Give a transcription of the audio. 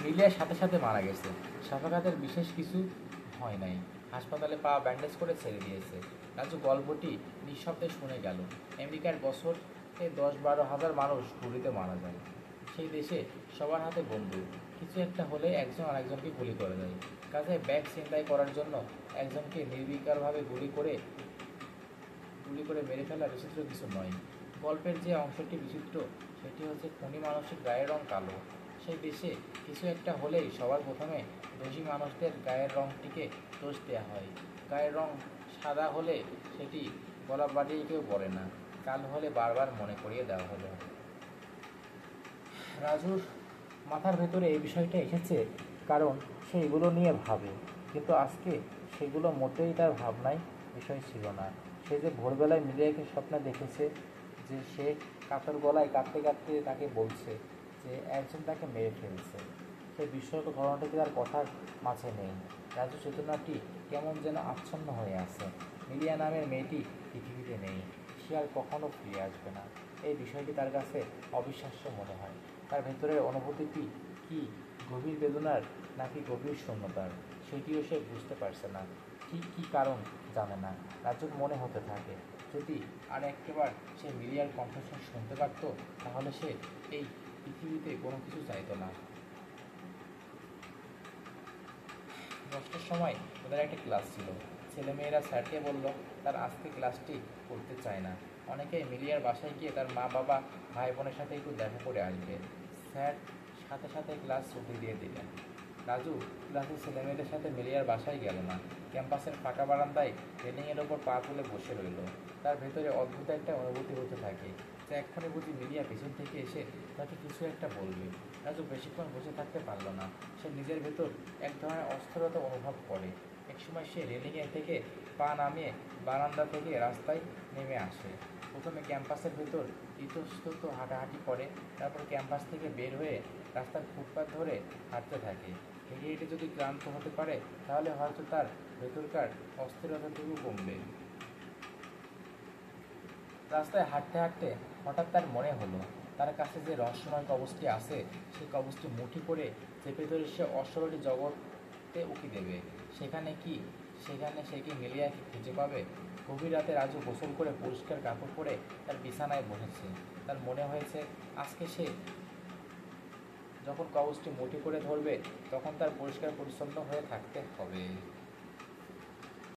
মিলিয়ার সাথে সাথে মারা গেছে। সাফাকাতের বিশেষ কিছু হয় নাই, হাসপাতালে পা ব্যান্ডেজ করে ছেড়ে দিয়েছে। রাজু গল্পটি নিঃশব্দে শুনে গেল। আমেরিকার বছরে 10-12 হাজার মানুষ গুলিতে মারা যায়। সেই দেশে সবার হাতে বন্দুক, কিছু একটা হলে একজন আরেকজনকে গুলি করে দেয়। কাজে ব্যাগ ছিনতাই করার জন্য একজনকে নির্বিকারভাবে গুলি করে মেরে ফেলা বিচিত্র কিছু নয়। গল্পের যে অংশটি বিচিত্র সেটি হচ্ছে খুনি মানুষের গায়ের রং কালো। সেই দেশে কিছু একটা হলেই সবার প্রথমে দোষী মানুষদের গায়ের রংটিকে দোষ দেওয়া হয়। গায়ের রং সাদা হলে সেটি গলা বাড়িয়ে কেউ বলে না, কালো হলে বারবার মনে করিয়ে দেওয়া হলো। রাজুর মাথার ভেতরে এই বিষয়টা এসেছে কারণ সে এগুলো নিয়ে ভাবে, কিন্তু আজকে সেগুলো মোটেই তার ভাবনায় বিষয় ছিল না। সে যে ভোরবেলায় মিলিয়াকে স্বপ্নে দেখেছে, যে সে কাতর গলায় কাঁদতে কাঁদতে তাকে বলছে যে একজন তাকে মেরে ফেলছে, সেই বিস্ময়কর ঘটনাটি তার কথার মাঝে নেই। রাজু চেতনাটি কেমন যেন আচ্ছন্ন হয়ে আছে। মিলিয়া নামের মেয়েটি পৃথিবীতে নেই, সে আর কখনো ফিরে আসবে না। এই বিষয়টি তার কাছে অবিশ্বাস্য মনে হয়। তার ভেতরের অনুভূতিটি কি গভীর বেদনার নাকি গভীর শূন্যতার, সেটিও সে বুঝতে পারছে না। ঠিক কী কারণ জানে না। রাজুর মনে হতে থাকে যদি আর একবার সে মিলিয়ার কণ্ঠস্বর শুনতে পারত, তাহলে সে এই পৃথিবীতে কোনো কিছু চাইতো না। 10টার সময় ওদের একটা ক্লাস ছিল। ছেলেমেয়েরা স্যারকে বলল তার আজকে ক্লাসটি করতে চায় না। অনেকেই মিলিয়ার বাসায় গিয়ে তার মা বাবা ভাই বোনের সাথে একটু দেখা করে আসবে। স্যার সাথে সাথে ক্লাস ছুটি দিয়ে দিলেন। রাজু ক্লাসের ছেলেমেয়েদের সাথে মিলিয়ার বাসায় গেল না। ক্যাম্পাসের ফাঁকা বারান্দায় রেলিংয়ের ওপর পা তুলে বসে রইল। তার ভেতরে অদ্ভুত একটা অনুভূতি হতে থাকে যে এক্ষণে বুঝি মিলিয়া পেছন থেকে এসে তাকে কিছু একটা বলবে। রাজু বেশিক্ষণ বসে থাকতে পারল না। সে নিজের ভেতর এক ধরনের অস্থিরতা অনুভব করে। একসময় সে রেলিংয়ে থেকে পা নামিয়ে বারান্দা থেকে রাস্তায় নেমে আসে। প্রথমে ক্যাম্পাসের ভেতর ইতস্তত হাঁটাহাঁটি করে, তারপর ক্যাম্পাস থেকে বের হয়ে রাস্তার ফুটপাত ধরে হাঁটতে থাকে। হেঁটে হেঁটে যদি ক্লান্ত হতে পারে তাহলে হয়তো তার ভেতরকার অস্থিরতাটুকু কমবে। রাস্তায় হাঁটতে হাঁটতে হঠাৎ তার মনে হলো তার কাছে যে রহস্যময় কবচটি আছে, সেই কবচটি মুঠি করে চেপে ধরে সে অশ্বরটি জগতে উকি দেবে। সেখানে সে কি মিলিয়াকে খুঁজে পাবে? গভীর রাতে রাজু গোসল করে পরিষ্কার কাপড় পরে তার বিছানায় বসেছে। তার মনে হয়েছে আজকে সে যখন কবচটি মুঠি করে ধরবে তখন তার পরিষ্কার পরিচ্ছন্ন হয়ে থাকতে হবে।